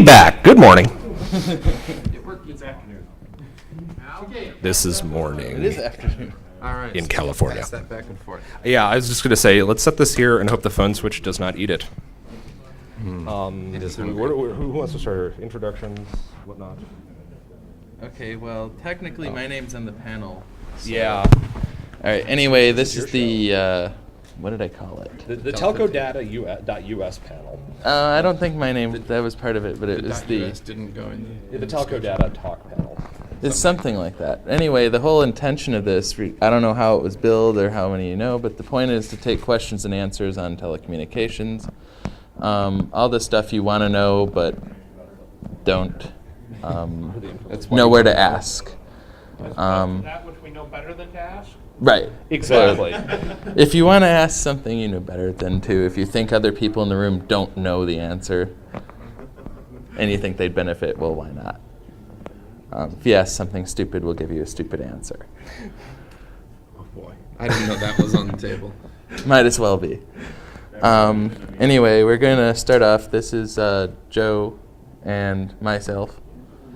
back. Good morning. It worked. It's afternoon. Okay. This is morning. It is afternoon. All right. In California. Pass that back and forth. Yeah, I was just going to say, let's set this here and hope the phone switch does not eat it. It is hungry. Who wants to start? Introductions, whatnot? Okay, well, technically my name's on the panel. So. Yeah. All right, anyway, this is the, what did I call it? The Telco Data.us panel. I don't think my name, that was part of it, but it was the... US didn't go in. The Telco Data Talk panel. It's something like that. Anyway, the whole intention of this, I don't know how it was billed or how many you know, but the point is to take questions and answers on telecommunications. All the stuff you want to know, but don't know where to ask. That which we know better than to ask? Right. Exactly. If you want to ask something you know better than to, if you think other people in the room don't know the answer and you think they'd benefit, well, why not? If you ask something stupid, we'll give you a stupid answer. Oh boy, I didn't know that was on the table. Might as well be. Anyway, we're going to start off. This is Joe and myself.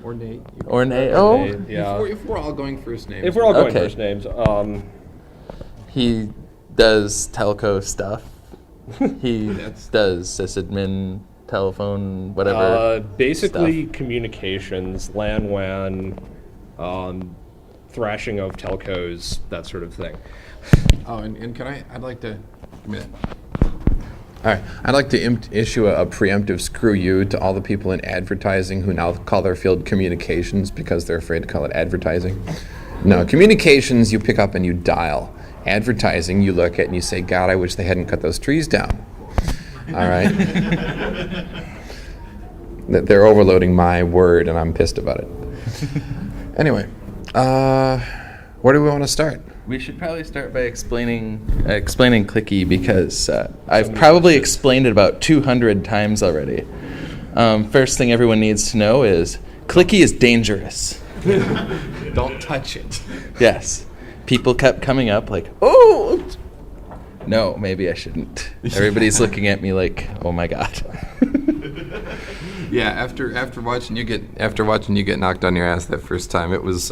Or Nate. Or Nate. Oh, Yeah. If we're all going first names. If we're all going Okay. first names, he does telco stuff. He That's- does sysadmin, telephone, whatever. basically communications, LAN, WAN, thrashing of telcos, that sort of thing. Oh, and can I'd like to... All right, I'd like to issue a preemptive screw you to all the people in advertising who now call their field communications because they're afraid to call it advertising. No, communications you pick up and you dial. Advertising you look at and you say, God, I wish they hadn't cut those trees down. All right? They're overloading my word and I'm pissed about it. Anyway, where do we want to start? We should probably start by explaining clicky because I've probably explained it about 200 times already. First thing everyone needs to know is clicky is dangerous. Don't touch it. Yes. People kept coming up like, oh! No, maybe I shouldn't. Everybody's looking at me like, oh my God. Yeah, after watching you get knocked on your ass that first time, it was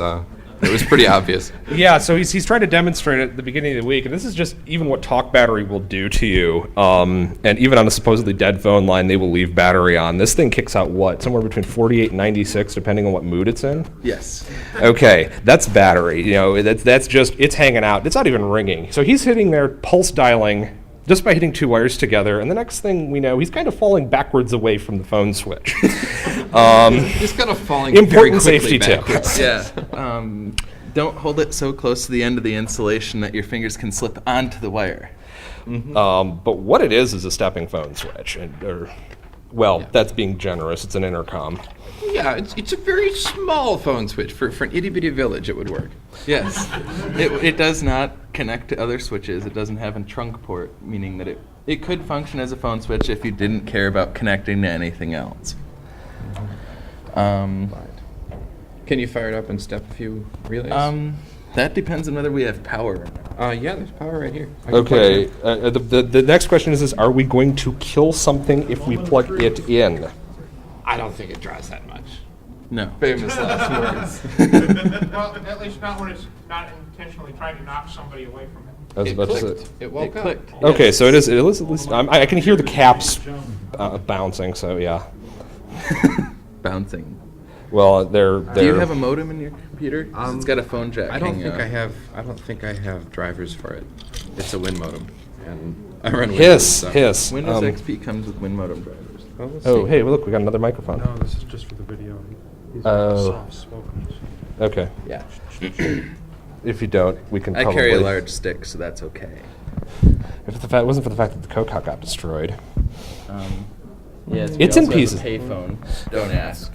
pretty obvious. Yeah, so he's trying to demonstrate it at the beginning of the week, and this is just even what talk battery will do to you. And even on a supposedly dead phone line, they will leave battery on. This thing kicks out what? Somewhere between 48 and 96, depending on what mood it's in? Yes. Okay, that's battery. You know, that's just, it's hanging out. It's not even ringing. So he's hitting there, pulse dialing, just by hitting two wires together, and the next thing we know, he's kind of falling backwards away from the phone switch. Just kind of falling Important very quickly safety tip. backwards. Yeah. Don't hold it so close to the end of the insulation that your fingers can slip onto the wire. But what it is a stepping phone switch. That's being generous. It's an intercom. Yeah, it's a very small phone switch. For an itty-bitty village, it would work. Yes. It does not connect to other switches. It doesn't have a trunk port, meaning that it could function as a phone switch if you didn't care about connecting to anything else. Can you fire it up and step a few relays? That depends on whether we have power. Yeah, there's power right here. I can plug Okay, it in. the next question is are we going to kill something if we plug it in? I don't think it draws that much. No. Famous last words. Well, at least not when it's not intentionally trying to knock somebody away from it. I was It about to clicked. say- It woke up. clicked. Okay, so it is at least I can hear the caps bouncing, so yeah. Bouncing. Well, they're Do you have a modem in your computer? 'Cause it's got a phone jack. I don't hanging think out. I don't think I have drivers for it. It's a Win modem, and I run Windows. hiss, so- hiss. Windows XP comes with Win modem drivers. Well, let's Oh, see. hey, look, we got another microphone. No, this is just for the video. These Oh. soft spoken. Okay. Yeah. If you don't, we can I probably... carry a large stick, so that's okay. If it wasn't for the fact that the Coke got destroyed. Yes, It's in pieces. Payphone. Don't ask.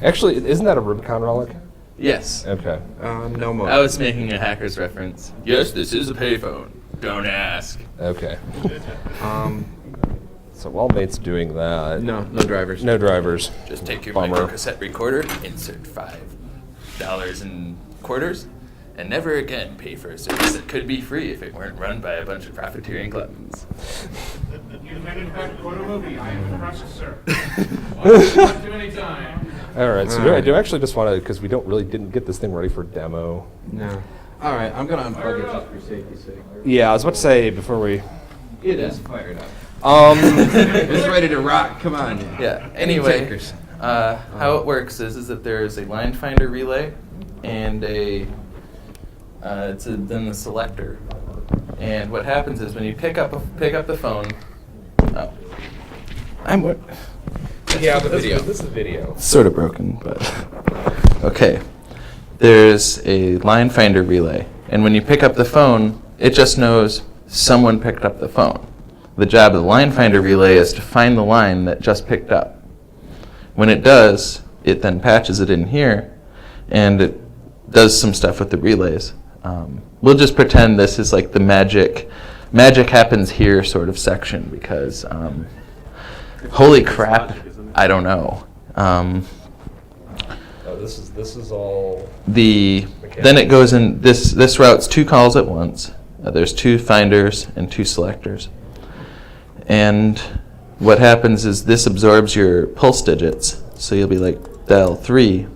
Actually, isn't that a Rubicon relic? Yes. Okay. No modem. I was making a hacker's reference. Yes, this is a payphone. Don't ask. Okay. So while Nate's doing that... No drivers. No drivers. Just take your Bummer. micro cassette recorder, insert $5 in quarters, and never again pay for a service that could be free if it weren't run by a bunch of profiteering gluttons. You invented that photo movie. I am impressed, sir. Not too many times. All right, so I do actually just want to, because we didn't get this thing ready for demo. No. All right, I'm going to unplug it just for safety's sake. Yeah, I was about to say before we... It is fired up. It's ready to rock. Come on. Yeah. Any Anyway, takers? how it works is that there is a line finder relay and then the selector. And what happens is when you pick up the phone. Oh, I'm what? Yeah, but this is video. Sort of broken, but okay. There's a line finder relay, and when you pick up the phone, it just knows someone picked up the phone. The job of the line finder relay is to find the line that just picked up. When it does, it then patches it in here, and it does some stuff with the relays. We'll just pretend this is like the magic happens here sort of section, because holy crap, I don't know. This is all... Then it goes in, this routes 2 calls at once. There's 2 finders and 2 selectors. And what happens is this absorbs your pulse digits. So you'll be like dial 3.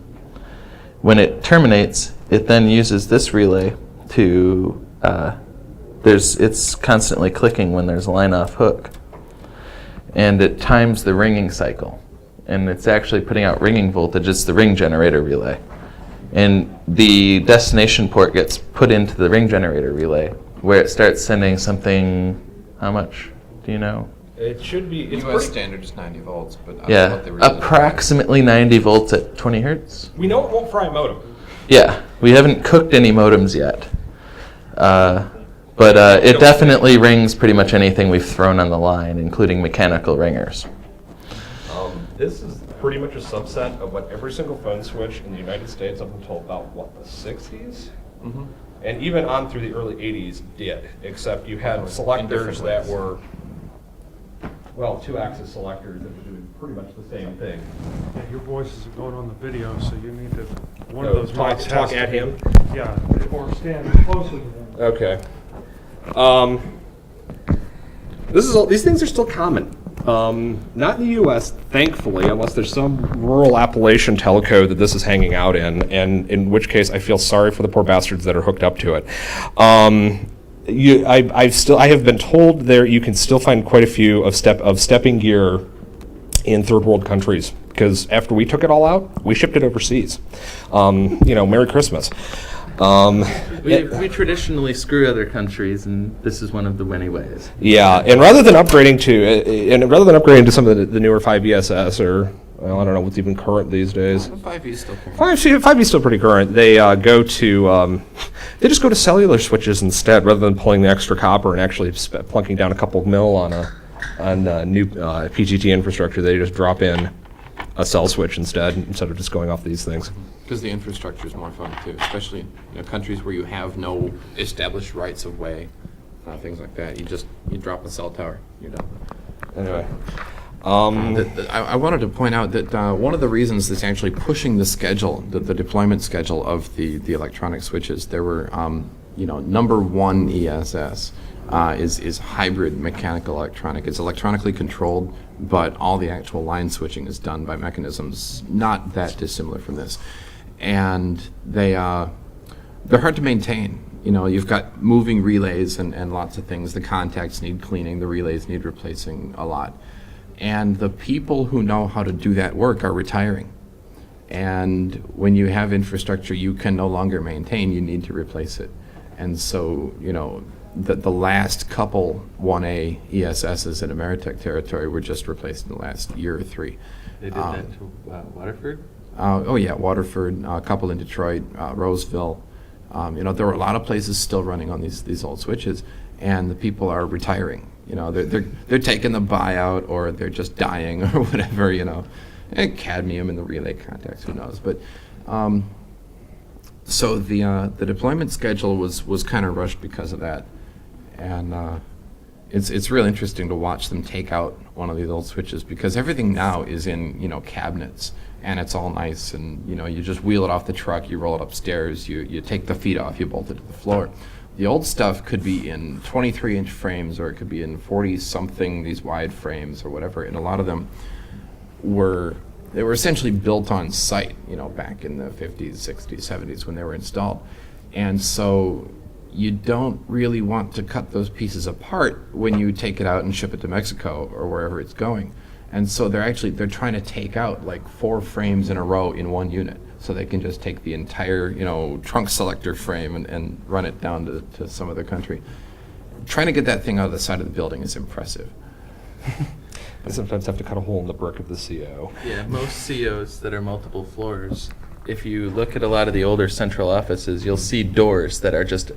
When it terminates, it then uses this relay to, it's constantly clicking when there's a line off hook. And it times the ringing cycle. And it's actually putting out ringing voltage. It's the ring generator relay. And the destination port gets put into the ring generator relay, where it starts sending something, how much? Do you know? It should be... It's U.S. standard is 90 volts, but I don't know Yeah, what they really approximately 90 volts at 20 hertz. We know it won't fry a modem. Yeah, we haven't cooked any modems yet. But it definitely rings pretty much anything we've thrown on the line, including mechanical ringers. This is pretty much a subset of what every single phone switch in the United States up until about, the 60s? Mm-hmm. And even on through the early 80s did, except you had selectors that were, 2-axis selectors that were doing pretty much the same thing. Yeah, your voice isn't going on the video, so you need to, one of those talk mics has to at be- him? Yeah, or stand closer to him. Okay. These things are still common. Not in the U.S., thankfully, unless there's some rural Appalachian telco that this is hanging out in, and in which case I feel sorry for the poor bastards that are hooked up to it. I have been told there you can still find quite a few of stepping gear in third world countries, because after we took it all out, we shipped it overseas. Merry Christmas. We traditionally screw other countries, and this is one of the winning ways. Yeah, and rather than upgrading to some of the newer 5ESS or I don't know what's even current these days. 5E is still current. 5E is still pretty current. They just go to cellular switches instead, rather than pulling the extra copper and actually plunking down a couple of mil on new PGT infrastructure. They just drop in a cell switch instead of just going off these things. Because the infrastructure is more fun too, especially in countries where you have no established rights of way, things like that. You drop a cell tower, you're done. Anyway. I wanted to point out that one of the reasons that's actually pushing the schedule, the deployment schedule of the electronic switches, there were, number 1 ESS is hybrid mechanical electronic. It's electronically controlled, but all the actual line switching is done by mechanisms not that dissimilar from this. And they're hard to maintain. You've got moving relays and lots of things. The contacts need cleaning, the relays need replacing a lot. And the people who know how to do that work are retiring. And when you have infrastructure you can no longer maintain, you need to replace it. And so, the last couple 1A ESSs in Ameritech territory were just replaced in the last year or 3. They did that to Waterford? Waterford, a couple in Detroit, Roseville. There were a lot of places still running on these old switches, and the people are retiring. They're taking the buyout, or they're just dying, or whatever. And cadmium in the relay contacts, who knows? But so the deployment schedule was kind of rushed because of that, and it's really interesting to watch them take out one of these old switches, because everything now is in cabinets, and it's all nice, and you just wheel it off the truck, you roll it upstairs, you take the feet off, you bolt it to the floor. The old stuff could be in 23-inch frames, or it could be in 40-something, these wide frames or whatever, and a lot of them were essentially built on site, back in the 50s, 60s, 70s when they were installed. And so you don't really want to cut those pieces apart when you take it out and ship it to Mexico or wherever it's going. And so they're trying to take out like 4 frames in a row in one unit, so they can just take the entire, trunk selector frame and run it down to some other country. Trying to get that thing out of the side of the building is impressive. I sometimes have to cut a hole in the brick of the CO. Yeah, most COs that are multiple floors, if you look at a lot of the older central offices, you'll see doors that are just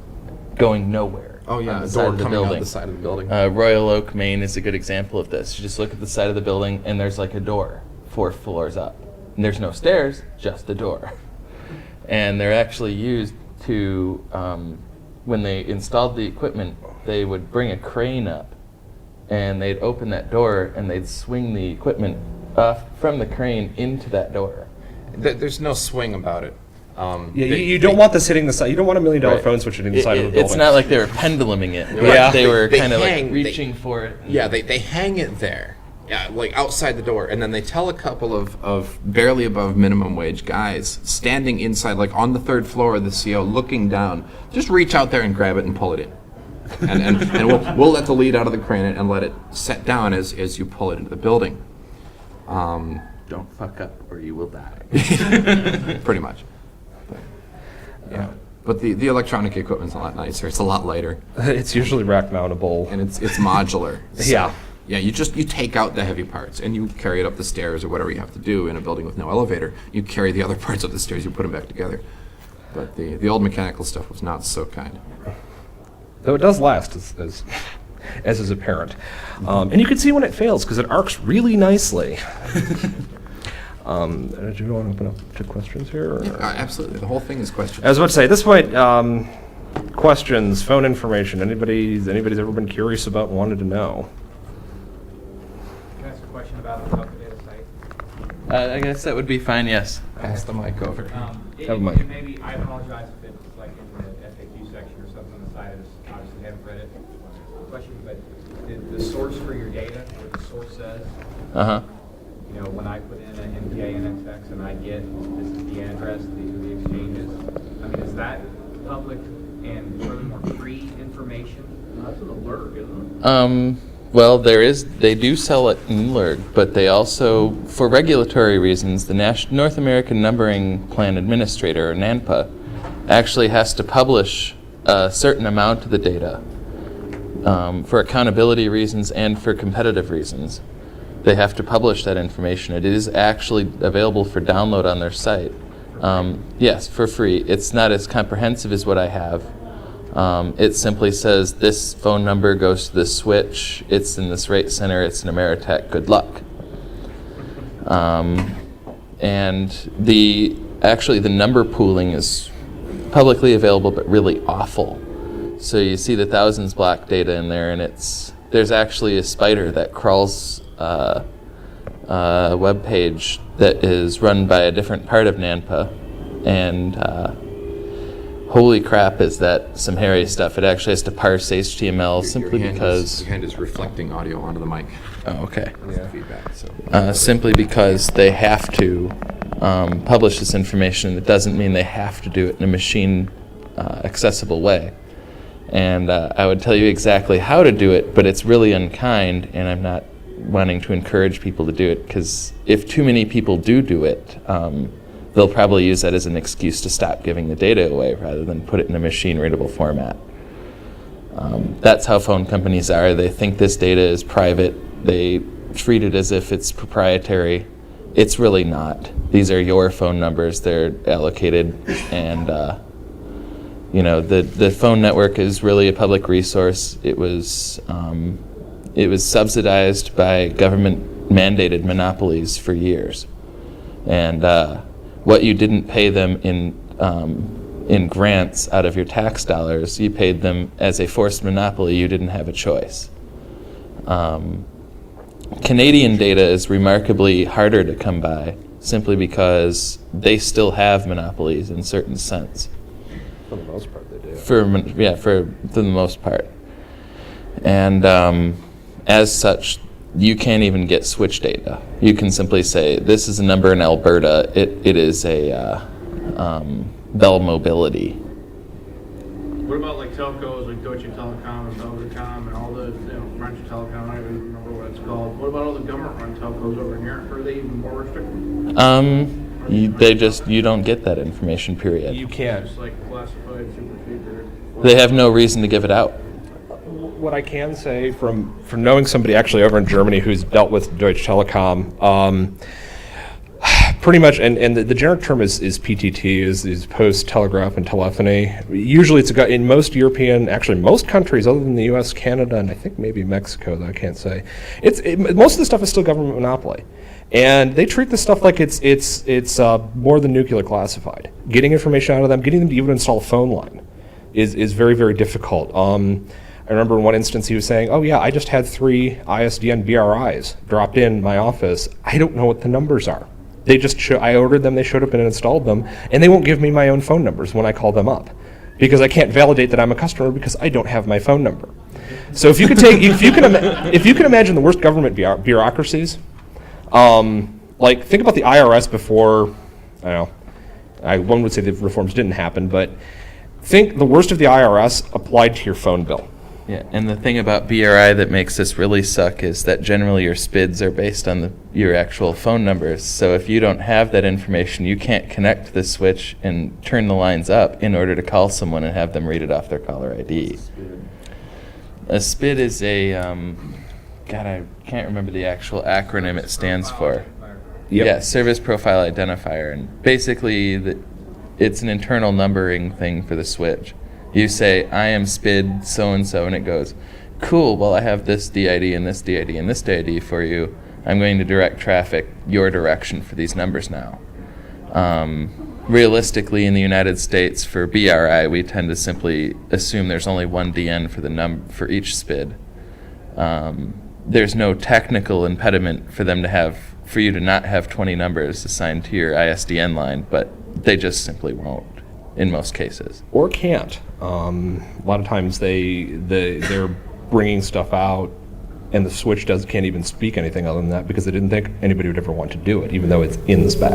going nowhere. Oh yeah, on the a side door of the coming out building. the side of the building. Royal Oak, Maine is a good example of this. You just look at the side of the building and there's like a door 4 floors up. And there's no stairs, just a door. And they're actually used to, when they installed the equipment, they would bring a crane up and they'd open that door and they'd swing the equipment off from the crane into that door. There's no swing about it. You don't want this hitting the side. You don't want $1 million Right. phone switch hitting the side of the building. It's not like they were penduluming it. Yeah. They were They kind of hang- like reaching for it. Yeah, they hang it there, like outside the door, and then they tell a couple of barely above minimum wage guys standing inside, like on the 3rd floor of the CO, looking down, just reach out there and grab it and pull it in. And we'll let the lead out of the crane and let it set down as you pull it into the building. Don't fuck up or you will die. Pretty much. Yeah. But the electronic equipment's a lot nicer. It's a lot lighter, It's usually rack mountable. and it's modular. So, Yeah. Yeah, you take out the heavy parts and you carry it up the stairs or whatever you have to do in a building with no elevator. You carry the other parts up the stairs, you put them back together. But the old mechanical stuff was not so kind. Though it does last, as is apparent. And you can see when it fails, because it arcs really nicely. Do you want to open up to questions here? Or? Absolutely, the whole thing is questions. I was about to say, at this point, questions, phone information, anybody's ever been curious about and wanted to know? Can I ask a question about the Telco data site? I guess that would be fine, yes. Pass the mic over. Have a mic. And maybe, I apologize if it's like in the FAQ section or something on the side of this, obviously haven't read it. Question, but the source for your data, what the source says, Uh-huh. when I put in an MPA and XX and I get, this is the address, these are the exchanges, I mean, is that public and furthermore free information? That's an alert, isn't it? Well, they do sell it in LERG, but they also, for regulatory reasons, the North American Numbering Plan Administrator, or NANPA, actually has to publish a certain amount of the data for accountability reasons and for competitive reasons. They have to publish that information. It is actually available for download on their site. Yes, for free. It's not as comprehensive as what I have. It simply says this phone number goes to this switch, it's in this rate center, it's an Ameritech, good luck. And the number pooling is publicly available but really awful. So you see the thousands block data in there, and there's actually a spider that crawls a web page that is run by a different part of NANPA, and holy crap, is that some hairy stuff. It actually has to parse HTML simply because... Your hand is reflecting audio onto the mic. Oh, okay. Yeah. Feedback, so. Simply because they have to publish this information. It doesn't mean they have to do it in a machine accessible way. And I would tell you exactly how to do it, but it's really unkind, and I'm not wanting to encourage people to do it, because if too many people do it, they'll probably use that as an excuse to stop giving the data away rather than put it in a machine-readable format. That's how phone companies are. They think this data is private. They treat it as if it's proprietary. It's really not. These are your phone numbers. They're allocated, and the phone network is really a public resource. It was subsidized by government-mandated monopolies for years, and what you didn't pay them in grants out of your tax dollars, you paid them as a forced monopoly. You didn't have a choice. Canadian data is remarkably harder to come by, simply because they still have monopolies in certain sense. For the most part, they do. For the most part. And as such, you can't even get switch data. You can simply say, this is a number in Alberta. It is a Bell Mobility. What about like telcos, like Deutsche Telekom and NOTACON and all the, French Telecom, I don't even remember what it's called. What about all the government-run telcos over here? Are they even more restricted? You don't get that information, period. You can't. Just like classified, super secret. They have no reason to give it out. What I can say from knowing somebody actually over in Germany who's dealt with Deutsche Telekom, pretty much, and the generic term is PTT, is post telegraph and telephony. Usually it's in most European, actually most countries other than the U.S., Canada, and I think maybe Mexico, though I can't say. Most of the stuff is still government monopoly. And they treat this stuff like it's more than nuclear classified. Getting information out of them, getting them to even install a phone line is very, very difficult. I remember in one instance he was saying, oh yeah, I just had 3 ISDN BRIs dropped in my office. I don't know what the numbers are. They just I ordered them, they showed up and installed them, and they won't give me my own phone numbers when I call them up because I can't validate that I'm a customer because I don't have my phone number. So if you can imagine the worst government bureaucracies, like think about the IRS before, I don't know, one would say the reforms didn't happen, but think the worst of the IRS applied to your phone bill. Yeah, and the thing about BRI that makes this really suck is that generally your SPIDs are based on your actual phone numbers. So if you don't have that information, you can't connect the switch and turn the lines up in order to call someone and have them read it off their caller ID. A SPID is a, God, I can't remember the actual acronym it stands for. Yep. Yeah, Service Profile Identifier. And basically, it's an internal numbering thing for the switch. You say, I am SPID so-and-so, and it goes, cool, well, I have this DID and this DID and this DID for you. I'm going to direct traffic your direction for these numbers now. Realistically, in the United States, for BRI, we tend to simply assume there's only one DN for each SPID. There's no technical impediment for you to not have 20 numbers assigned to your ISDN line, but they just simply won't in most cases. Or can't. A lot of times they're bringing stuff out, and the switch can't even speak anything other than that because they didn't think anybody would ever want to do it, even though it's in the spec.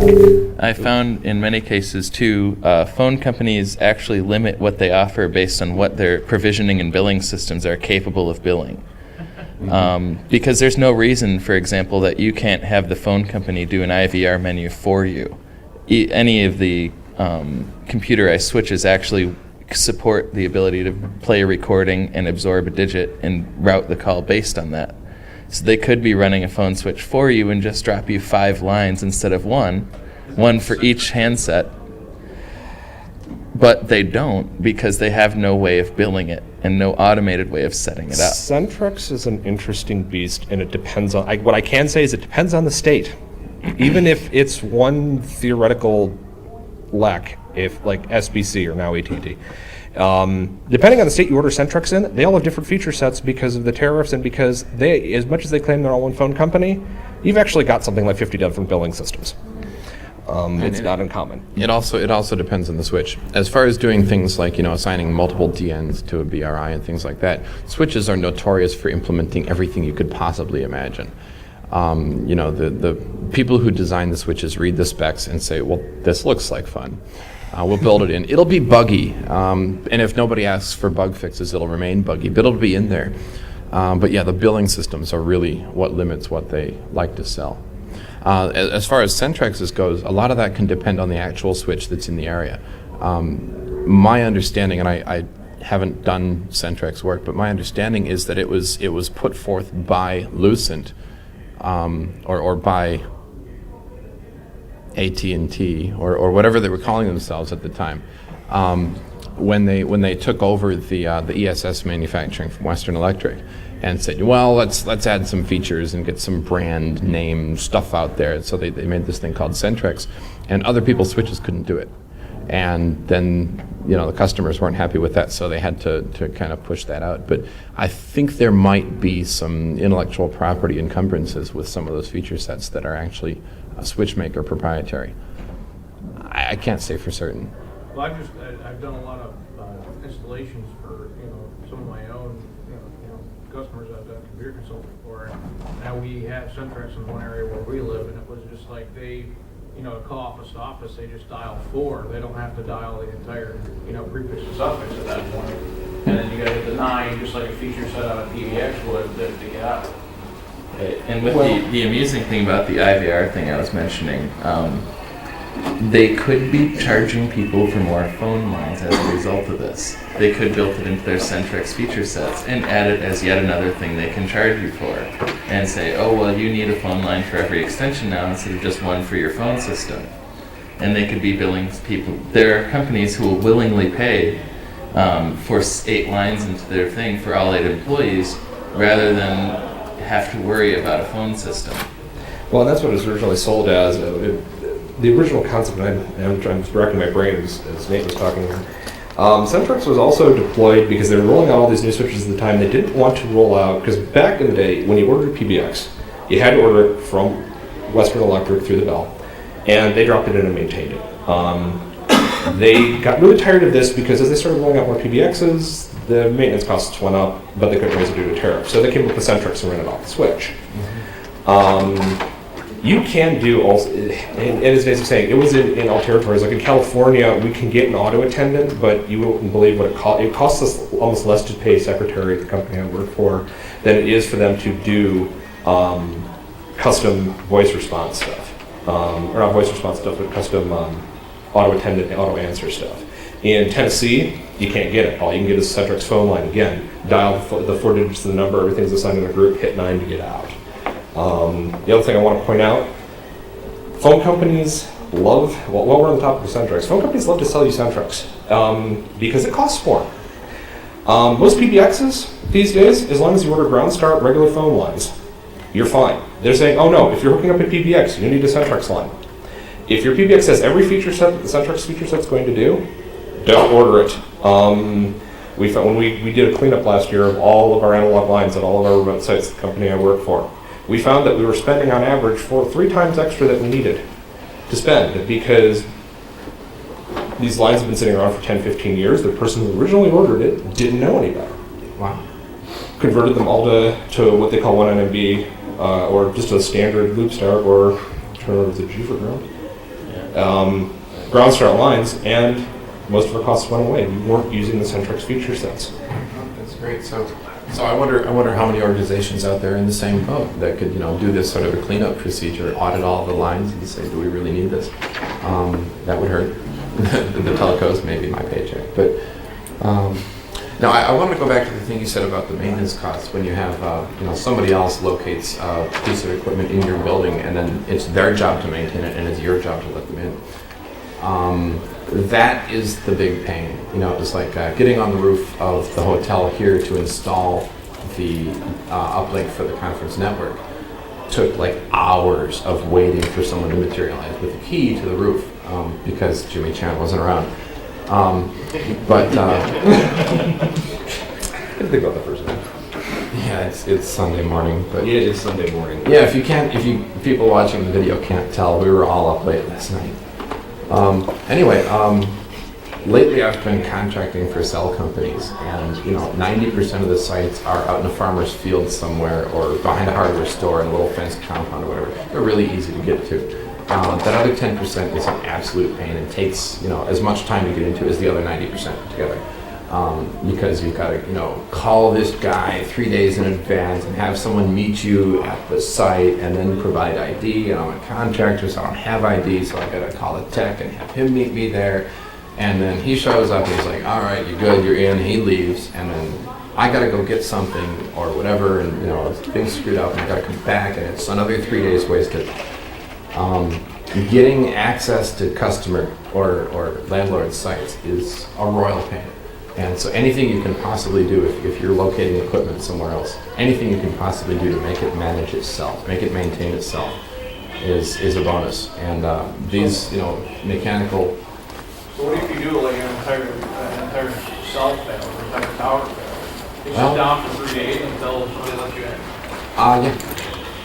I found in many cases too, phone companies actually limit what they offer based on what their provisioning and billing systems are capable of billing. Because there's no reason, for example, that you can't have the phone company do an IVR menu for you. Any of the computerized switches actually support the ability to play a recording and absorb a digit and route the call based on that. So they could be running a phone switch for you and just drop you 5 lines instead of one for each handset. But they don't because they have no way of billing it and no automated way of setting it up. Centrex is an interesting beast, and it depends on, what I can say is it depends on the state. Even if it's one theoretical LEC, if like SBC or now AT&T, depending on the state you order Centrex in, they all have different feature sets because of the tariffs and because they, as much as they claim they're all one phone company, you've actually got something like 50 different billing systems. It's not uncommon. It also depends on the switch. As far as doing things like assigning multiple DNs to a BRI and things like that, switches are notorious for implementing everything you could possibly imagine. The people who design the switches read the specs and say, well, this looks like fun. We'll build it in. It'll be buggy, and if nobody asks for bug fixes, it'll remain buggy, but it'll be in there. But yeah, the billing systems are really what limits what they like to sell. As far as Centrex's goes, a lot of that can depend on the actual switch that's in the area. My understanding, and I haven't done Centrex work, but my understanding is that it was put forth by Lucent, or by AT&T or whatever they were calling themselves at the time, when they took over the ESS manufacturing from Western Electric, and said, well, let's add some features and get some brand name stuff out there. So they made this thing called Centrex, and other people's switches couldn't do it. And then the customers weren't happy with that, so they had to kind of push that out. But I think there might be some intellectual property encumbrances with some of those feature sets that are actually switch maker proprietary. I can't say for certain. Well, I've done a lot of installations for some of my own customers. I've done computer you're consulting for. And now we have Centrex in one area where we live, and it was just like they, to call office to office, they just dial 4. They don't have to dial the entire, prefix to suffix at that point. And then you gotta hit the 9, just like a feature set on a PBX would to get out. And with the amusing thing about the IVR thing I was mentioning, they could be charging people for more phone lines as a result of this. They could build it into their Centrex feature sets and add it as yet another thing they can charge you for. And say, oh, well, you need a phone line for every extension now instead of just one for your phone system. And they could be billing people. There are companies who will willingly pay for 8 lines into their thing for all 8 employees rather than have to worry about a phone system. Well, that's what it was originally sold as. The original concept, and I'm just racking my brain as Nate was talking here. Centrex was also deployed because they were rolling out all these new switches at the time. They didn't want to roll out, because back in the day, when you ordered a PBX, you had to order it from Western Electric through the bell, and they dropped it in and maintained it. They got really tired of this because as they started rolling out more PBXs, the maintenance costs went up, but they couldn't raise it due to tariff. So they came up with Centrex and ran it off the switch. You can do also, and as Dave was saying, it was in all territories. Like in California, we can get an auto attendant, but you wouldn't believe what it costs. It costs us almost less to pay a secretary at the company I work for than it is for them to do custom voice response stuff. Or not voice response stuff, but custom auto attendant, auto answer stuff. In Tennessee, you can't get it. All you can get is a Centrex phone line. Again, dial the 4 digits of the number, everything's assigned in a group, hit 9 to get out. The other thing I want to point out, phone companies love, while we're on the topic of Centrex, phone companies love to sell you Centrex because it costs more. Most PBXs these days, as long as you order ground start regular phone lines, you're fine. They're saying, oh no, if you're hooking up a PBX, you need a Centrex line. If your PBX has every feature set that the Centrex feature set's going to do, don't order it. We found when we did a cleanup last year of all of our analog lines at all of our remote sites, the company I work for, we found that we were spending on average 3 times extra that we needed to spend because these lines have been sitting around for 10, 15 years. The person who originally ordered it didn't know any better. Wow. Converted them all to what they call 1 NMB or just a standard loop start or I don't know, was it G for ground? Ground start lines, and most of our costs went away. We weren't using the Centrex feature sets. That's great. So I wonder how many organizations out there in the same boat that could do this sort of a cleanup procedure, audit all the lines, and say, do we really need this? That would hurt the telcos, maybe my paycheck. But now I want to go back to the thing you said about the maintenance costs when you have somebody else locates a piece of equipment in your building, and then it's their job to maintain it, and it's your job to let them in. That is the big pain. It's like getting on the roof of the hotel here to install the uplink for the conference network. Took like hours of waiting for someone to materialize with a key to the roof because Jimmy Chan wasn't around. I didn't think about that first time. Yeah, it's Sunday morning, but Yeah, it is Sunday morning. yeah, if you people watching the video can't tell, we were all up late last night. Lately I've been contracting for cell companies, and 90% of the sites are out in a farmer's field somewhere or behind a hardware store in a little fenced compound or whatever. They're really easy to get to. That other 10% is an absolute pain and takes as much time to get into as the other 90% together. Because you've got to call this guy 3 days in advance and have someone meet you at the site and then provide ID. And I'm a contractor, so I don't have ID, so I got to call the tech and have him meet me there. And then he shows up and he's like, all right, you're good, you're in. He leaves, and then I got to go get something or whatever, and things screwed up, and I got to come back, and it's another 3 days wasted. Getting access to customer or landlord sites is a royal pain. And so anything you can possibly do if you're locating equipment somewhere else, anything you can possibly do to make it manage itself, make it maintain itself is a bonus. And these, mechanical. So what if you do like an entire cell fail or an entire tower fail? It's just down for 3 days until somebody lets you in. Yeah.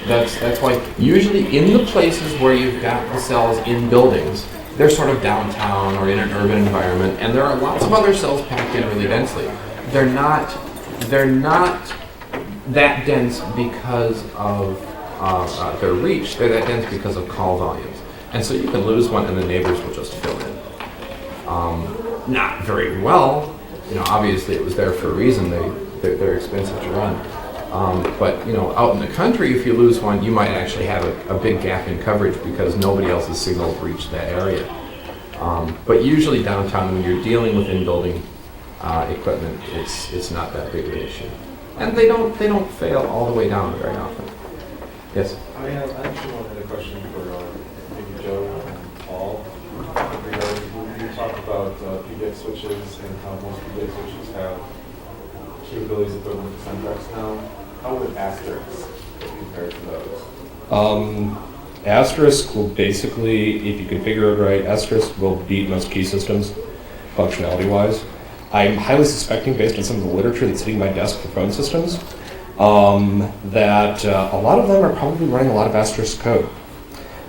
That's why usually in the places where you've got the cells in buildings, they're sort of downtown or in an urban environment, and there are lots of other cells packed in really densely. They're not that dense because of their reach. They're that dense because of call volumes. And so you can lose one and the neighbors will just fill in. Not very well. Obviously it was there for a reason. They're expensive to run. But out in the country, if you lose one, you might actually have a big gap in coverage because nobody else's signals reach that area. But usually downtown, when you're dealing with in-building equipment, it's not that big of an issue. And they don't fail all the way down very often. Yes? I actually wanted a question for maybe Joe and Paul. You talked about PBX switches and how most PBX switches have capabilities equivalent to Centrex now. How would Asterisk compare to those? Asterisk will basically, if you configure it right, Asterisk will beat most key systems functionality-wise. I'm highly suspecting, based on some of the literature that's hitting my desk for phone systems, that a lot of them are probably running a lot of Asterisk code.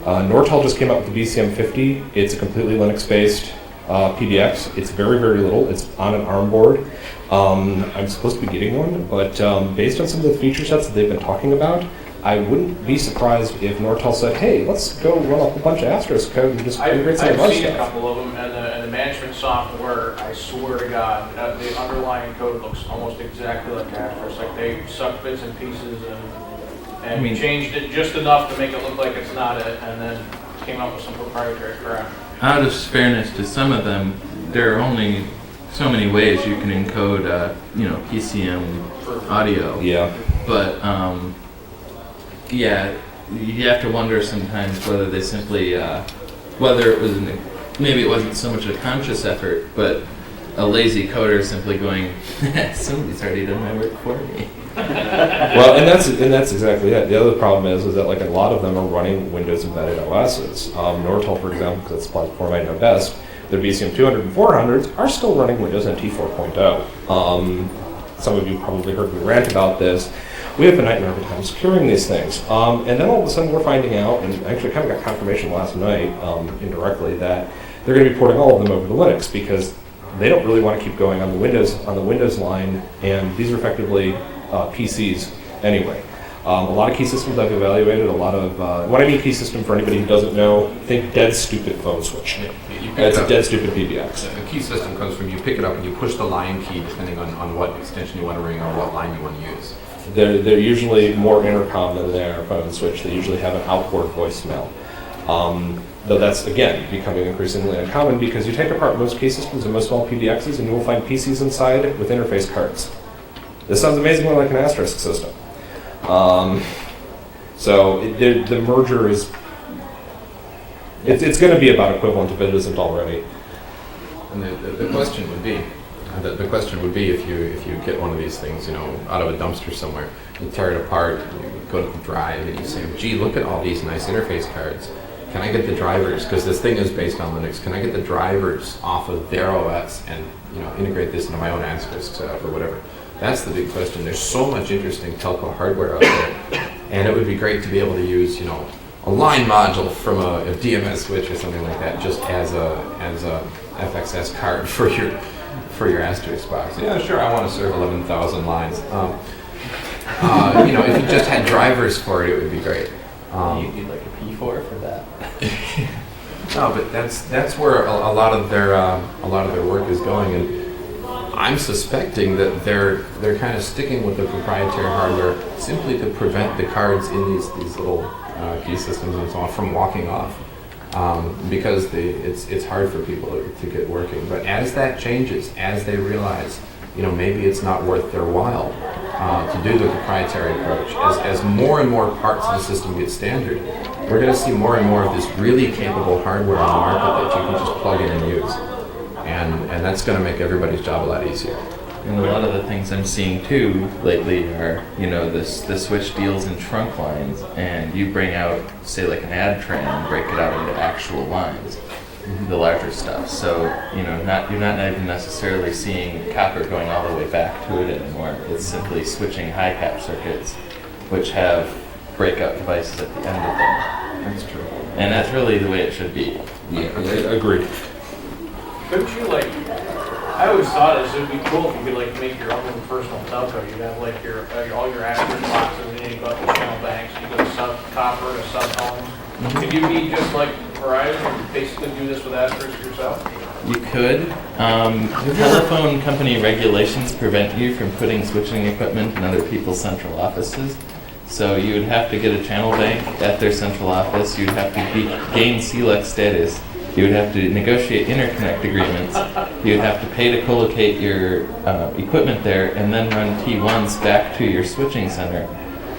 Nortel just came out with the BCM50. It's a completely Linux-based PBX. It's very, very little. It's on an ARM board. I'm supposed to be getting one, but based on some of the feature sets that they've been talking about, I wouldn't be surprised if Nortel said, hey, let's go run up a bunch of Asterisk code and just integrate some of our I've seen stuff. a couple of them, and the management software, I swear to God, the underlying code looks almost exactly like Asterisk. Like they sucked bits and pieces and changed it just enough to make it look like it's not it, and then came up with some proprietary crap. Out of fairness to some of them, there are only so many ways you can encode, PCM audio. Yeah. But yeah, you have to wonder sometimes whether they simply, whether it was maybe it wasn't so much a conscious effort, but a lazy coder simply going, somebody's already done my work for me. Well, and that's exactly it. The other problem is that like a lot of them are running Windows embedded OSs. Nortel, for example, because it's the platform I know best, their BCM 200 and 400s are still running Windows NT 4.0. Some of you probably heard me rant about this. We have a nightmare every time securing these things. And then all of a sudden we're finding out, and actually kind of got confirmation last night indirectly, that they're going to be porting all of them over to Linux because they don't really want to keep going on the Windows line, and these are effectively PCs anyway. A lot of key systems I've evaluated, a lot of, when I mean key system for anybody who doesn't know, think dead stupid phone switch. It's a dead stupid PBX. The key system comes from you pick it up and you push the line key depending on what extension you want to ring or what line you want to use. They're usually more intercom than they are phone switch. They usually have an outboard voicemail. Though that's, again, becoming increasingly uncommon because you take apart most key systems and most small PBXs and you will find PCs inside with interface cards. This sounds amazingly like an Asterisk system. The merger is, it's going to be about equivalent if it isn't already. And the question would be, if you get one of these things, out of a dumpster somewhere, you tear it apart, you go to the drive, and you say, gee, look at all these nice interface cards. Can I get the drivers? Because this thing is based on Linux. Can I get the drivers off of their OS and integrate this into my own Asterisk setup or whatever? That's the big question. There's so much interesting telco hardware out there, and it would be great to be able to use a line module from a DMS switch or something like that, just as a FXS card for your Asterisk box. Yeah, sure, I want to serve 11,000 lines. If you just had drivers for it, it would be great. You need like a P4 for that. No, but that's where a lot of their work is going, and I'm suspecting that they're kind of sticking with the proprietary hardware simply to prevent the cards in these little key systems and so on from walking off. Because it's hard for people to get working. But as that changes, as they realize, maybe it's not worth their while to do the proprietary approach, as more and more parts of the system get standard, we're going to see more and more of this really capable hardware on the market that you can just plug in and use. And that's going to make everybody's job a lot easier. And a lot of the things I'm seeing too lately are, the switch deals in trunk lines, and you bring out, say, like an ad tran and break it out into actual lines, the larger stuff. So, you're not even necessarily seeing copper going all the way back to it anymore. It's simply switching high cap circuits, which have breakout devices at the end of them. That's true. And that's really the way it should be. Yeah, agreed. Couldn't you I always thought it would be cool if you could like make your own little personal telco. You'd have like your all your asterisk boxes, and then you go up to channel banks, you go to sub copper to sub homes. Could you be just like Verizon and basically do this with asterisk yourself? You could. Telephone company regulations prevent you from putting switching equipment in other people's central offices. So you would have to get a channel bank at their central office. You'd have to gain CLEC status. You would have to negotiate interconnect agreements. You'd have to pay to collocate your equipment there and then run T1s back to your switching center.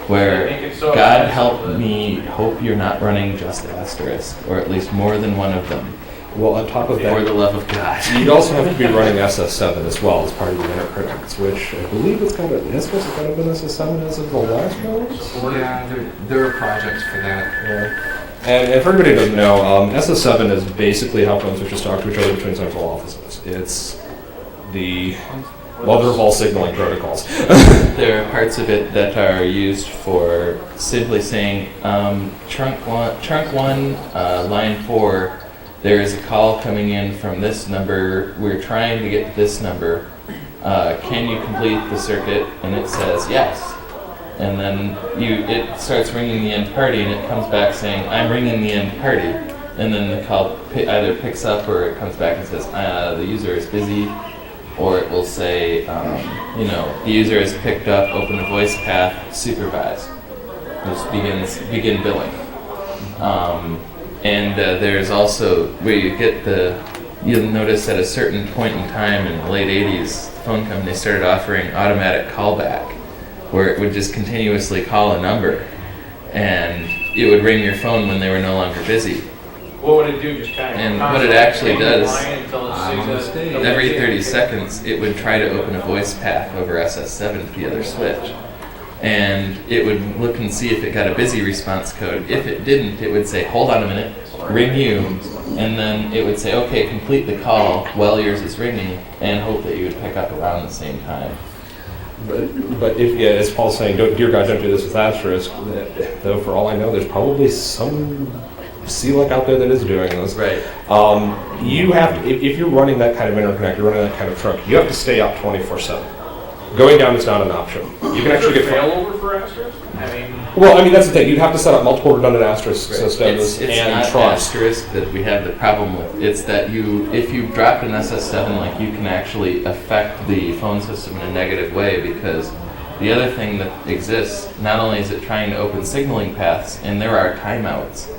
Where God help me hope you're not running just asterisk, or at least more than one of them. Well, on top of For that, the love of God. you'd also have to be running SS7 as well as part of your interconnects, which I believe it's kind of, I suppose it's kind of been SS7 as of the last ones. Yeah, there are projects for that. Yeah. And for everybody who doesn't know, SS7 is basically how phone switches talk to each other between central offices. It's the Waterfall signaling protocols. There are parts of it that are used for simply saying, trunk one, line 4, there is a call coming in from this number. We're trying to get to this number. Can you complete the circuit? And it says yes. And then it starts ringing the end party, and it comes back saying, I'm ringing the end party. And then the call either picks up or it comes back and says, the user is busy. Or it will say, the user has picked up, open a voice path, supervise. Just begin billing. There's also where you'll notice at a certain point in time in the late 80s, the phone company started offering automatic callback, where it would just continuously call a number, and it would ring your phone when they were no longer busy. What would it do? Just kind of. And what it actually does, every every 30 seconds, it would try to open a voice path over SS7 to the other switch. And it would look and see if it got a busy response code. If it didn't, it would say, hold on a minute, ring you, and then it would say, okay, complete the call while yours is ringing, and hope that you would pick up around the same time. But if, yeah, as Paul's saying, dear God, don't do this with asterisk, though for all I know, there's probably some CLEC out there that is doing this. Right. You have to, if you're running that kind of interconnect, you're running that kind of trunk, you have to stay up 24/7. Going down is not an option. You can actually get failover for asterisk. Well, I mean, that's the thing. You'd have to set up multiple redundant asterisk systems It's and not trust. asterisk that we have the problem with. It's that if you dropped an SS7, like, you can actually affect the phone system in a negative way, because the other thing that exists, not only is it trying to open signaling paths, and there are timeouts.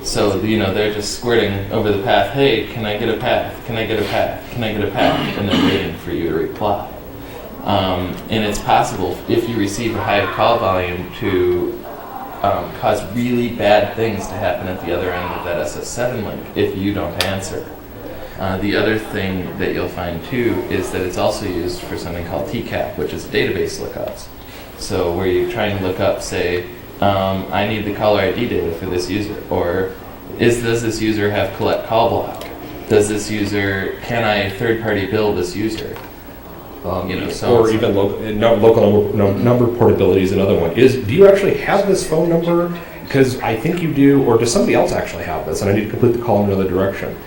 So, they're just squirting over the path, hey, can I get a path? Can I get a path? Can I get a path? And then waiting for you to reply. And it's possible, if you receive a high call volume, to cause really bad things to happen at the other end of that SS7 link if you don't answer. The other thing that you'll find too is that it's also used for something called Tcap, which is database lookups. So where you're trying to look up, say, I need the caller ID data for this user, or does this user have collect call block? Can I third-party bill this user? Or even local number portability is another one. Do you actually have this phone number? Because I think you do, or does somebody else actually have this, and I need to complete the call in another direction?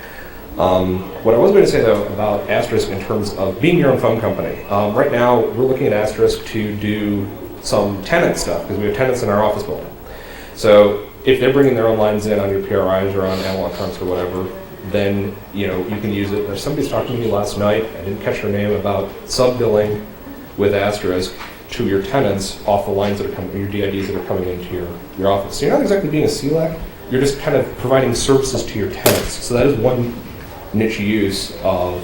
What I was going to say, though, about Asterisk in terms of being your own phone company, right now we're looking at Asterisk to do some tenant stuff, because we have tenants in our office building. So if they're bringing their own lines in on your PRIs or on analog trunks or whatever, then you can use it. Somebody's talking to me last night, I didn't catch her name, about sub-billing with Asterisk to your tenants off the lines that are coming, your DIDs that are coming into your office. So you're not exactly being a CLEC, you're just kind of providing services to your tenants. So that is one niche use of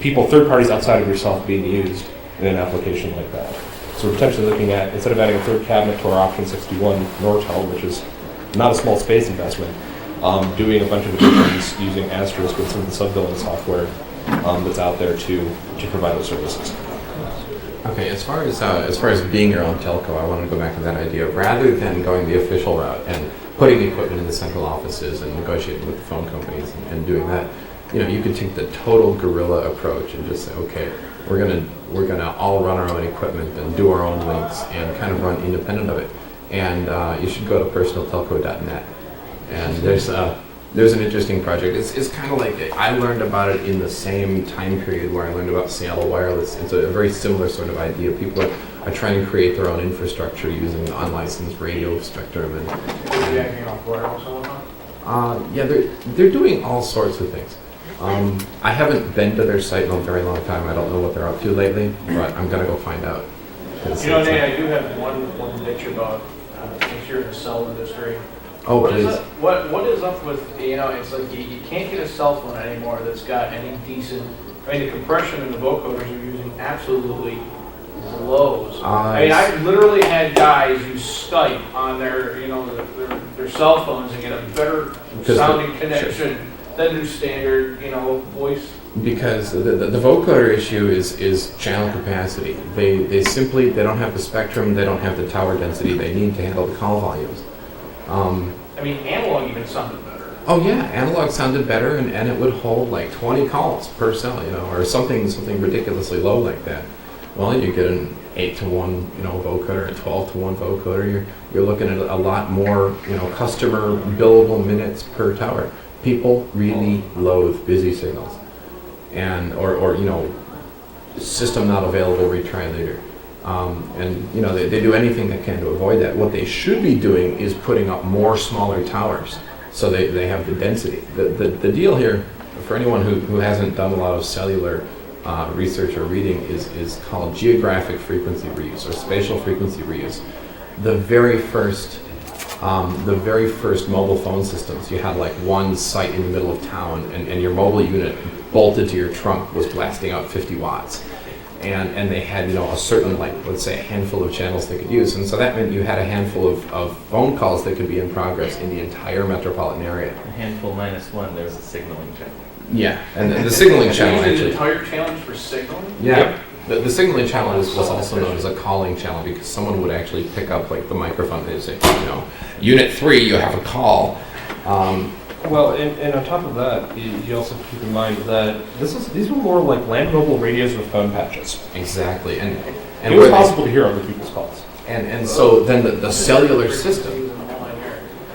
people, third parties outside of yourself being used in an application like that. So we're potentially looking at, instead of adding a third cabinet to our Option 61 Nortel, which is not a small space investment, doing a bunch of additions using Asterisk with some of the sub-billing software that's out there to provide those services. Okay, as far as being your own telco, I want to go back to that idea. Rather than going the official route and putting equipment in the central offices and negotiating with the phone companies and doing that, you could take the total guerrilla approach and just say, okay, we're gonna all run our own equipment and do our own links and kind of run independent of it. And you should go to personaltelco.net. And there's There's an interesting project. It's kind of like, I learned about it in the same time period where I learned about Seattle Wireless. It's a very similar sort of idea. People are trying to create their own infrastructure using unlicensed radio spectrum. And yeah, they're doing all sorts of things. I haven't been to their site in a very long time. I don't know what they're up to lately, but I'm gonna go find out. You know, Nate, I do have one bitch about, since you're in the cell industry. Oh, please. What is up with, it's like you can't get a cell phone anymore that's got any decent, the compression and the vocoders are using absolutely blows. I literally had guys use Skype on their, their cell phones and get a better sounding connection than their standard, voice. Because the vocoder issue is channel capacity. They simply don't have the spectrum, they don't have the tower density they need to handle the call volumes. Analog even sounded better. Oh yeah, analog sounded better, and it would hold like 20 calls per cell, or something ridiculously low like that. Well, you get an 8-to-1, vocoder, a 12-to-1 vocoder. You're looking at a lot more, customer billable minutes per tower. People really loathe busy signals, and or system not available, retry later. They do anything they can to avoid that. What they should be doing is putting up more smaller towers so they have the density. The deal here, for anyone who hasn't done a lot of cellular research or reading, is called geographic frequency reuse or spatial frequency reuse. The very first mobile phone systems, you had like one site in the middle of town, and your mobile unit bolted to your trunk was blasting out 50 watts. And they had, a certain, let's say a handful of channels they could use. And so that meant you had a handful of phone calls that could be in progress in the entire metropolitan area. A handful minus one, there's a signaling channel. Yeah, and the signaling channel Using actually. the entire challenge for signaling? Yeah. The signaling channel was also known as a calling channel because someone would actually pick up the microphone. They'd say, Unit 3, you have a call. Well, and on top of that, you also have to keep in mind that these were more like land mobile radios with phone patches. Exactly, and it was possible to hear other people's calls. And so then the cellular system.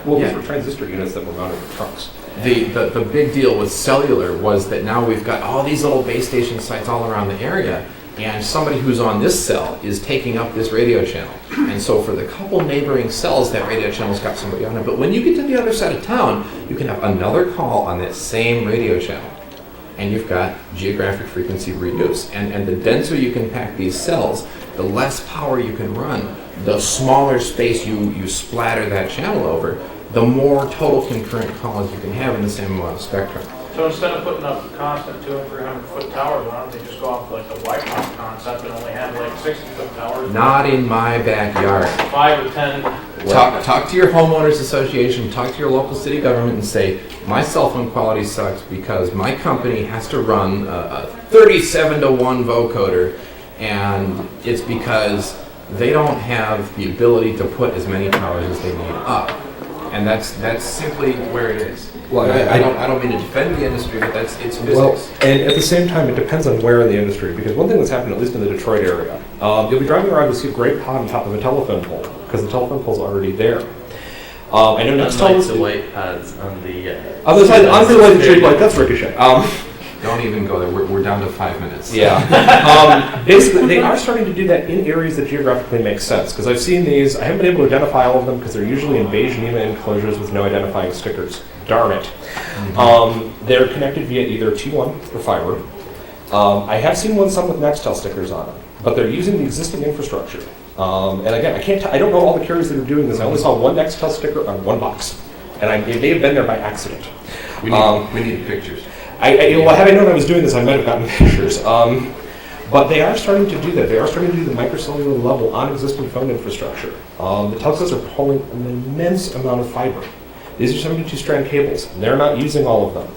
Well, these were transistor units that were mounted in trunks. The big deal with cellular was that now we've got all these little base station sites all around the area, and somebody who's on this cell is taking up this radio channel. And so for the couple neighboring cells, that radio channel's got somebody on it. But when you get to the other side of town, you can have another call on that same radio channel. And you've got geographic frequency reuse. And the denser you can pack these cells, the less power you can run, the smaller space you splatter that channel over, the more total concurrent calls you can have in the same amount of spectrum. So instead of putting up constant 200 and 300 foot towers, why don't they just go off the Wi-Fi concept and only have 60-foot towers? Not in my backyard. 5 or 10. Talk to your homeowners association, talk to your local city government and say, my cell phone quality sucks because my company has to run a 37-to-1 vocoder, and it's because they don't have the ability to put as many towers as they need up. And that's simply where it is. Well, I don't mean to defend the industry, but it's physics. Well, and at the same time, it depends on where in the industry, because one thing that's happened, at least in the Detroit area, you'll be driving around and see a great pod on top of a telephone pole, because the telephone pole's already there. I know Nextel the white pods on the other side, unrelated shape like that's ricochet. Don't even go there. We're down to 5 minutes. Yeah. Basically, they are starting to do that in areas that geographically make sense. Because I've seen these. I haven't been able to identify all of them because they're usually in beige NEMA enclosures with no identifying stickers. Darn it. They're connected via either T1 or fiber. I have seen some with Nextel stickers on them, but they're using the existing infrastructure. And again, I don't know all the carriers that are doing this. I only saw one Nextel sticker on one box, and it may have been there by accident. We need pictures. Had I known I was doing this, I might have gotten pictures. But they are starting to do that. They are starting to do the microcellular level on existing phone infrastructure. The telcos are pulling an immense amount of fiber. These are 72-strand cables. They're not using all of them.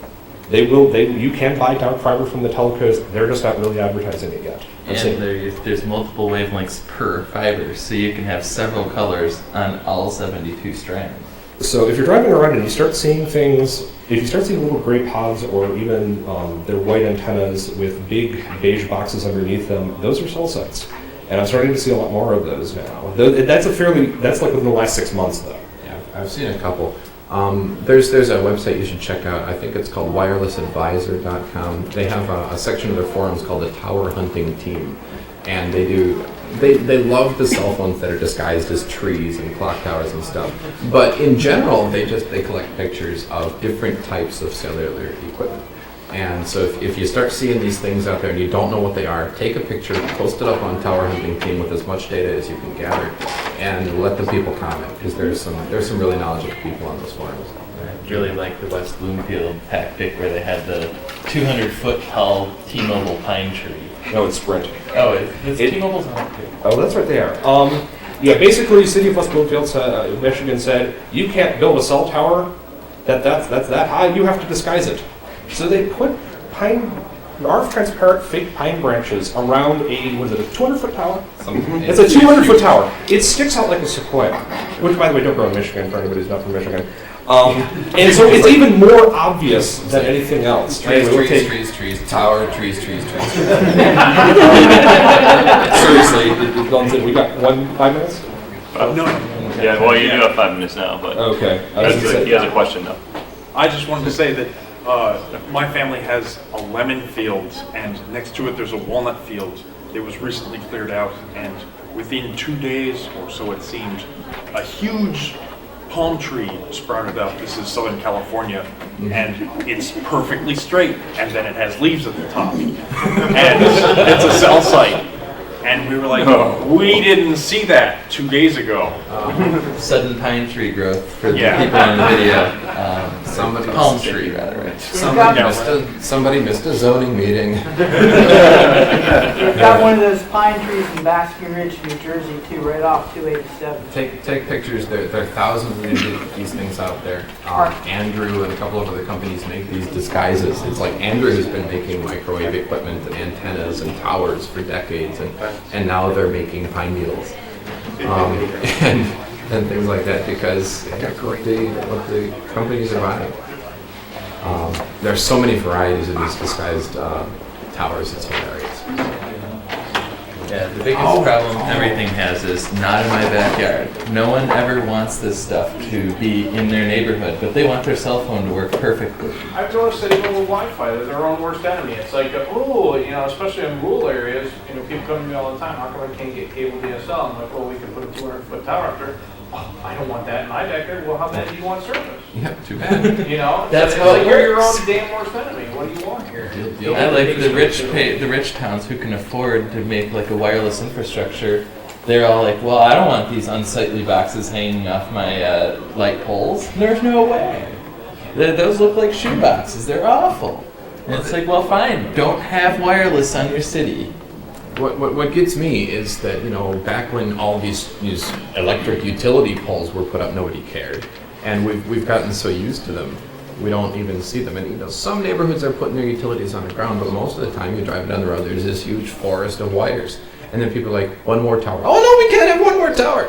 You can buy dark fiber from the telcos. They're just not really advertising it yet. And there's multiple wavelengths per fiber, so you can have several colors on all 72 strands. So if you're driving around and you start seeing things, if you start seeing little gray pods or even their white antennas with big beige boxes underneath them, those are cell sites. And I'm starting to see a lot more of those now. That's like within the last 6 months, though. Yeah, I've seen a couple. There's a website you should check out. I think it's called wirelessadvisor.com. They have a section of their forums called the Tower Hunting Team, and they love the cell phones that are disguised as trees and clock towers and stuff. But in general, they collect pictures of different types of cellular equipment. And so if you start seeing these things out there and you don't know what they are, take a picture, post it up on Tower Hunting Team with as much data as you can gather, and let the people comment, because there's some really knowledgeable people on those forums. I really like the West Bloomfield tactic where they had the 200-foot tall T-Mobile pine tree. No, it's Sprint. Oh, it's T-Mobile's on it too. Oh, that's right there. Yeah, basically, City of West Bloomfield, Michigan said, you can't build a cell tower that's that high, you have to disguise it. So they put ARF transparent fake pine branches around a 200-foot tower? It's a 200-foot tower. It sticks out like a sequoia, which, by the way, don't grow in Michigan for anybody who's not from Michigan. And so it's even more obvious than anything else. Trees, tower, trees. Seriously, we got 5 minutes? No. Yeah, well, you do have 5 minutes now, but Okay. he has a question though. I just wanted to say that my family has a lemon field, and next to it there's a walnut field that was recently cleared out, and within 2 days or so it seemed, a huge palm tree sprouted up. This is Southern California, and it's perfectly straight, and then it has leaves at the top. And it's a cell site. And we were like, we didn't see that 2 days ago. Sudden pine tree growth for the Yeah. people in the video. Palm tree, rather. Right? Somebody missed a zoning meeting. We've got one of those pine trees in Basking Ridge, New Jersey, too, right off 287. Take pictures. There are thousands of these things out there. Andrew and a couple of other companies make these disguises. It's like Andrew has been making microwave equipment and antennas and towers for decades, and now they're making pine needles and things like that, because that's what the companies are buying. There's so many varieties of these disguised towers. It's hilarious. Yeah, the biggest problem everything has is not in my backyard. No one ever wants this stuff to be in their neighborhood, but they want their cell phone to work perfectly. I've noticed that even with Wi-Fi, they're their own worst enemy. It's like, especially in rural areas, people come to me all the time, how come I can't get cable DSL? I'm like, well, we can put a 200-foot tower up there. Oh, I don't want that in my backyard. Well, how bad do you want service? Yeah, too bad. That's it's how like it you're your works. own damn worst enemy. What do you want here? I like the rich towns who can afford to make like a wireless infrastructure. They're all like, well, I don't want these unsightly boxes hanging off my light poles. There's no way. Those look like shoe boxes. They're awful. And it's like, well, fine. Don't have wireless on your city. What gets me is that, back when all these electric utility poles were put up, nobody cared, and we've gotten so used to them, we don't even see them. And some neighborhoods are putting their utilities on the ground, but most of the time you drive down the road, there's this huge forest of wires, and then people are like, one more tower. Oh no, we can't have one more tower.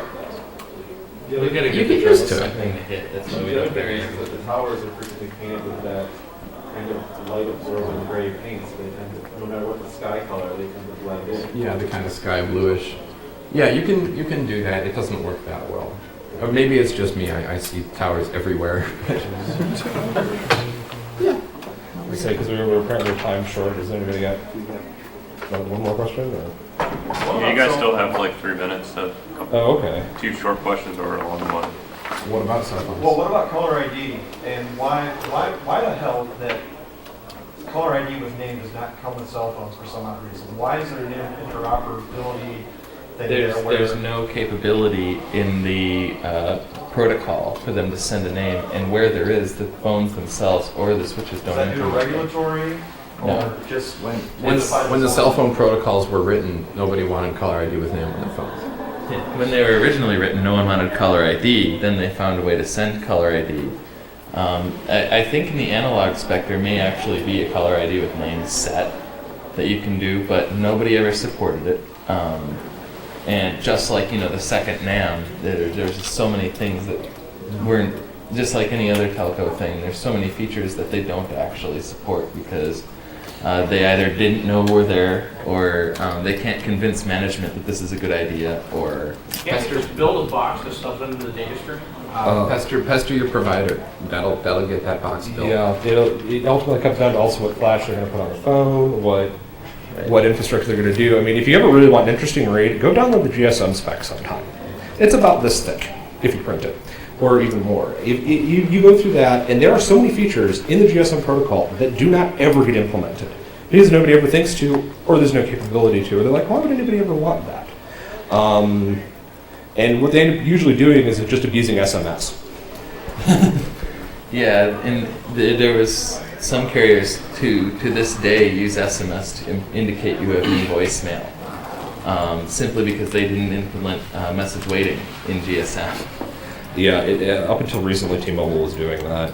We gotta You get get the used to something it. to hit. That's why we The other don't thing bury is that the towers are frequently painted with that kind of light absorbing gray paint, so they tend to, no matter what the sky color, they tend to blend in. Yeah, the kind of sky bluish. Yeah, you can do that. It doesn't work that well. Or maybe it's just me. I see towers everywhere. We say because we were apparently time short. Is anybody got one more question? Or? Yeah, you guys still have like 3 minutes to Oh, okay. 2 short questions or a long one. What about cell phones? Well, what about caller ID, and why the hell that caller ID was named does not come with cell phones for some odd reason? Why is there an interoperability thing there? There's no capability in the protocol for them to send a name, and where there is, the phones themselves or the switches Is don't that due to implement it. regulatory, No. or just When inside the cell phone protocols were written, nobody wanted caller ID with name on their phones. When they were originally written, no one wanted caller ID. Then they found a way to send caller ID. I think in the analog spec there may actually be a caller ID with name set that you can do, but nobody ever supported it. And just like the second NAM, there's so many things that weren't just like any other telco thing. There's so many features that they don't actually support because they either didn't know were there, or they can't convince management that this is a good idea, or Can't you just build a box to stuff into the data stream? Pester your provider. That'll get that box built. Yeah, it ultimately comes down to also what flash they're going to put on the phone, what infrastructure they're going to do. I mean, if you ever really want an interesting rate, go download the GSM spec sometime. It's about this thick if you print it, or even more. You go through that, and there are so many features in the GSM protocol that do not ever get implemented because nobody ever thinks to, or there's no capability to, or they're like, why would anybody ever want that? And what they end up usually doing is just abusing SMS. Yeah, and there was some carriers to this day use SMS to indicate you have new voicemail, simply because they didn't implement message waiting in GSM. Yeah, up until recently, T-Mobile was doing that.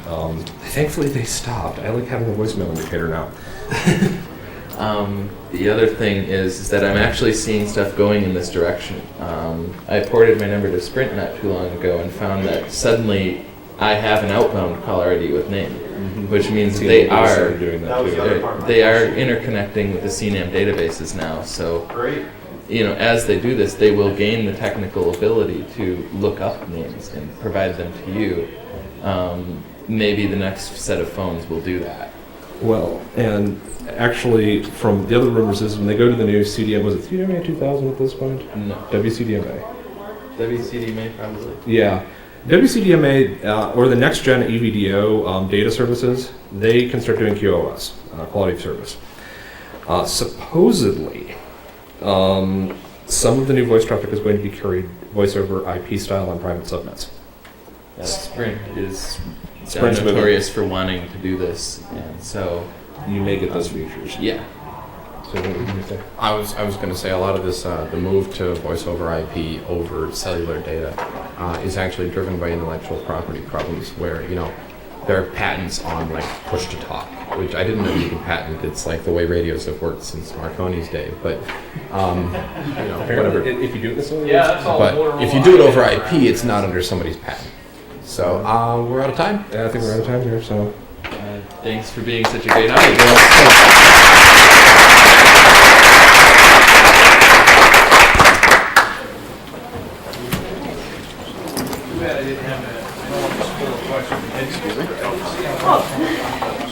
Thankfully, they stopped. I like having a voicemail indicator now. The other thing is that I'm actually seeing stuff going in this direction. I ported my number to Sprint not too long ago and found that suddenly I have an outbound caller ID with name, which means they are doing That was the other part. they are interconnecting with the CNAM databases now. So, Great. as they do this, they will gain the technical ability to look up names and provide them to you. Maybe the next set of phones will do that. Well, and actually, from the other rumors is when they go to the new CDMA, was it CDMA 2000 at this point? No. WCDMA. WCDMA probably. Yeah. WCDMA, or the next gen EVDO data services, they can start doing QoS, quality of service. Supposedly, some of the new voice traffic is going to be carried voice over IP style on private subnets. Sprint is Sprint's notorious for wanting to do this, and so You may get those features. yeah. So what would you say? I was going to say a lot of this, the move to voice over IP over cellular data is actually driven by intellectual property problems where, there are patents on like push to talk, which I didn't know you could patent. It's like the way radios have worked since Marconi's day, but whatever. If you do it this way? Yeah, that's all. But if you do it over IP, it's not under somebody's patent. So we're out of time. Yeah, I think we're out of time here, so. Thanks for being such a great audience. Too bad I didn't have that. I don't want to spoil the question.